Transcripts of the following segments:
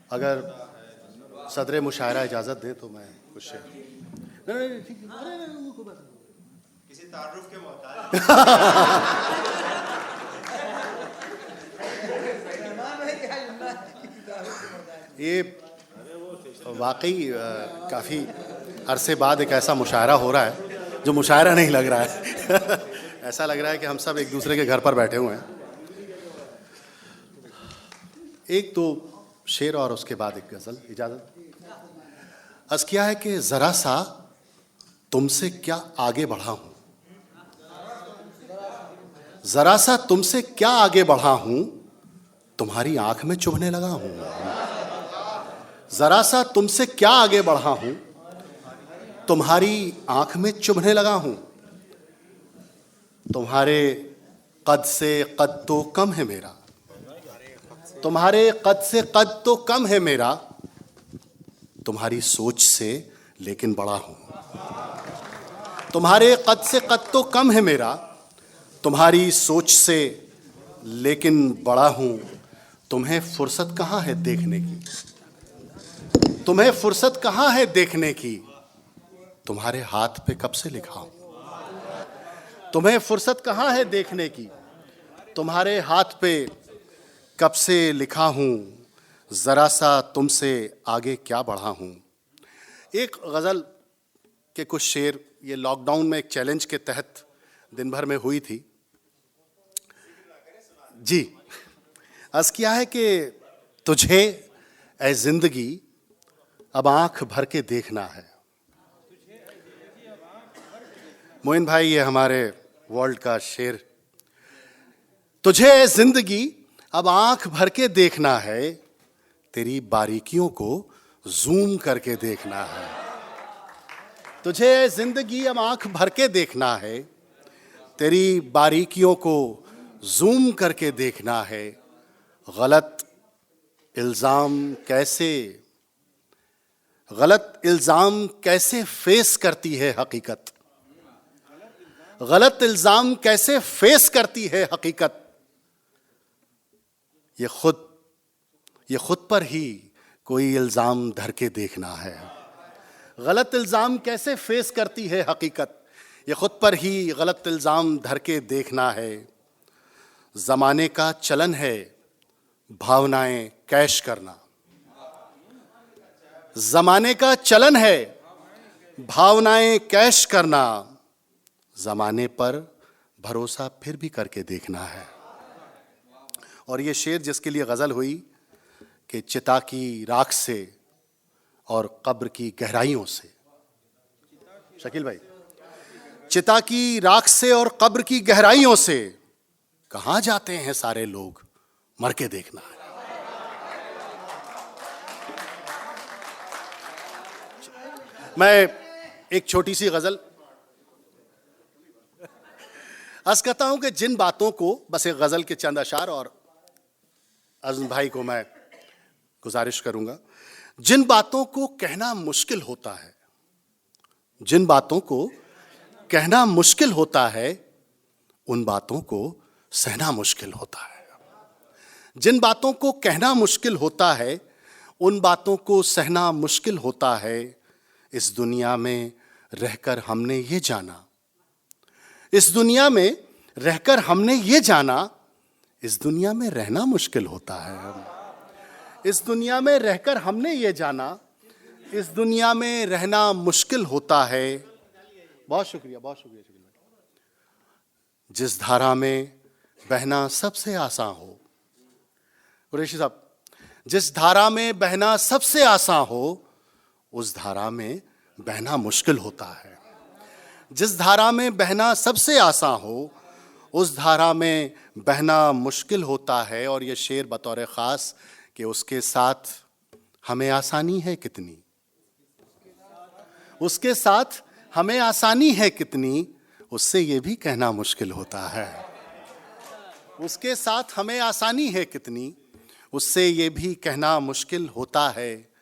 अगर सदर मुशायरा इजाज़त दें तो मैं कुछ शेर। नहीं नहीं ठीक है, अरे नहीं, कोई बात नहीं। किसी तारुफ के मोहताज ये वाकई काफ़ी अरसे बाद एक ऐसा मुशायरा हो रहा है जो मुशायरा नहीं लग रहा है ऐसा लग रहा है कि हम सब एक दूसरे के घर पर बैठे हुए हैं। एक तो शेर और उसके बाद एक गज़ल, इजाज़त। अर्ज़ किया है कि ज़रा सा तुमसे क्या आगे बढ़ा हूँ, ज़रा सा तुमसे क्या आगे बढ़ा हूँ, तुम्हारी आंख में चुभने लगा हूँ। ज़रा सा तुमसे क्या आगे बढ़ा हूँ, तुम्हारी आंख में चुभने लगा हूँ। तुम्हारे कद से कद तो कम है मेरा, तुम्हारे कद से कद तो कम है मेरा, तुम्हारी सोच से लेकिन बड़ा हूँ। तुम्हारे कद से कद तो कम है मेरा, तुम्हारी सोच से लेकिन बड़ा हूँ। तुम्हें फुर्सत कहाँ है देखने की, तुम्हें फुर्सत कहाँ है देखने की, तुम्हारे हाथ पे कब से लिखा हूँ। तुम्हें फुर्सत कहाँ है देखने की, तुम्हारे हाथ पे कब से लिखा हूँ। ज़रा सा तुमसे आगे क्या बढ़ा हूँ। एक गज़ल के कुछ शेर ये लॉकडाउन में एक चैलेंज के तहत दिन भर में हुई थी जी। अर्ज़ किया है कि तुझे ऐ ज़िंदगी अब आंख भर के देखना है। मोइन भाई ये हमारे वर्ल्ड का शेर। तुझे ऐ ज़िंदगी अब आंख भर के देखना है, तेरी बारीकियों को जूम करके देखना है। तुझे ऐ ज़िंदगी अब आंख भर के देखना है, तेरी बारीकियों को जूम करके देखना है। गलत इल्ज़ाम कैसे फेस करती है हकीकत, गलत इल्ज़ाम कैसे फेस करती है हकीकत। ये खुद पर ही कोई इल्ज़ाम धर के देखना है। गलत इल्ज़ाम कैसे फेस करती है हकीकत, ये खुद पर ही गलत इल्ज़ाम धर के देखना है। ज़माने का चलन है भावनाएं कैश करना, ज़माने का चलन है भावनाएं कैश करना। ज़माने पर भरोसा फिर भी करके देखना है। और ये शेर जिसके लिए गज़ल हुई कि चिता की राख से और कब्र की गहराइयों से, शकील भाई, चिता की राख से और कब्र की गहराइयों से कहाँ जाते हैं सारे लोग, मर के देखना है। मैं एक छोटी सी गज़ल अर्ज़ करता हूं कि जिन बातों को, बस एक गज़ल के चंद अशार और अज़म भाई को मैं गुजारिश करूंगा। जिन बातों को कहना मुश्किल होता है, जिन बातों को कहना मुश्किल होता है, उन बातों को सहना मुश्किल होता है। जिन बातों को कहना मुश्किल होता है, उन बातों को सहना मुश्किल होता है। इस दुनिया में रहकर हमने ये जाना, इस दुनिया में रहकर हमने ये जाना, इस दुनिया में रहना मुश्किल होता है। इस दुनिया में रहकर हमने ये जाना, इस दुनिया में रहना मुश्किल होता है। बहुत शुक्रिया, बहुत शुक्रिया। जिस धारा में बहना सबसे आसान हो, कुरैशी साहब, जिस धारा में बहना सबसे आसान हो, उस धारा में बहना मुश्किल होता है। जिस धारा में बहना सबसे आसान हो, उस धारा में बहना मुश्किल होता है। और ये शेर बतौर ख़ास कि उसके साथ हमें आसानी है कितनी, उसके साथ हमें आसानी है कितनी, उससे ये भी कहना मुश्किल होता है। उसके साथ हमें आसानी है कितनी, उससे ये भी कहना मुश्किल होता है।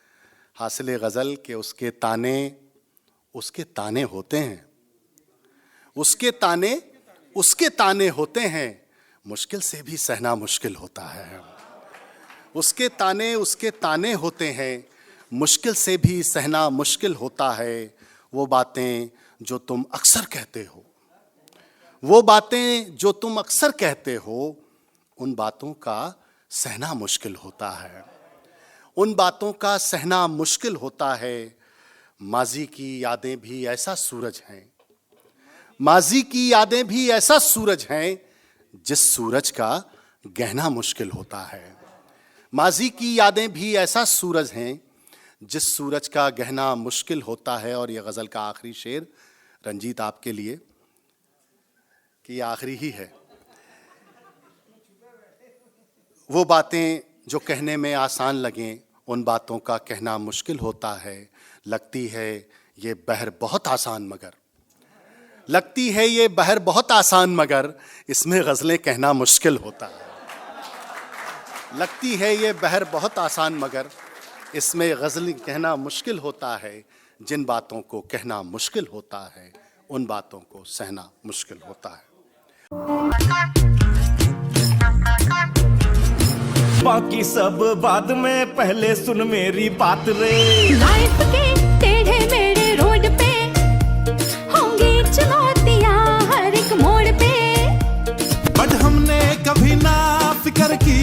हासिल गज़ल के उसके ताने होते हैं, उसके ताने होते हैं, मुश्किल से भी सहना मुश्किल होता है। उसके ताने होते हैं, मुश्किल से भी सहना मुश्किल होता है। वो बातें जो तुम अक्सर कहते हो, वो बातें जो तुम अक्सर कहते हो, उन बातों का सहना मुश्किल होता है, उन बातों का सहना मुश्किल होता है। माजी की यादें भी ऐसा सूरज हैं, माजी की यादें भी ऐसा सूरज हैं, जिस सूरज का गहना मुश्किल होता है। माजी की यादें भी ऐसा सूरज हैं, जिस सूरज का गहना मुश्किल होता है। और यह गजल का आखिरी शेर रंजीत आपके लिए, कि आखिरी ही है। वो बातें जो कहने में आसान लगें, उन बातों का कहना मुश्किल होता है। लगती है ये बहर बहुत आसान मगर, लगती है ये बहर बहुत आसान मगर, इसमें गजलें कहना मुश्किल होता है। लगती है ये बहर बहुत आसान मगर, इसमें गजलें कहना मुश्किल होता है। जिन बातों को कहना मुश्किल होता है, उन बातों को सहना मुश्किल होता है। बाकी सब बाद में, पहले सुन मेरी बात रे। लाइफ के टेढ़े मेढ़े रोड पे होंगी चुनौतियां हर एक मोड़ पे, बट हमने कभी ना फिक्र की,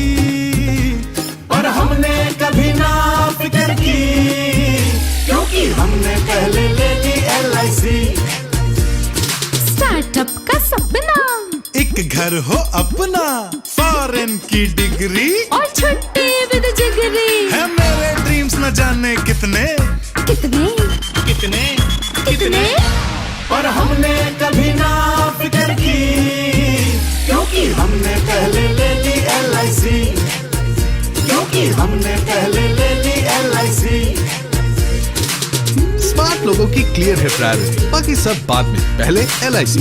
पर हमने कभी ना फिक्र की, क्योंकि हमने पहले ले ली LIC। स्टार्टअप का सपना, एक घर हो अपना, फॉरेन की डिग्री और छुट्टी विद जिगरी। है मेरे ड्रीम्स न जाने कितने कितने कितने कितने, पर हमने कभी ना फिक्र की, क्योंकि हमने पहले ले ली LIC, क्योंकि हमने पहले ले ली LIC। स्मार्ट लोगों की क्लियर है प्रायोरिटी, बाकी सब बाद में, पहले LIC।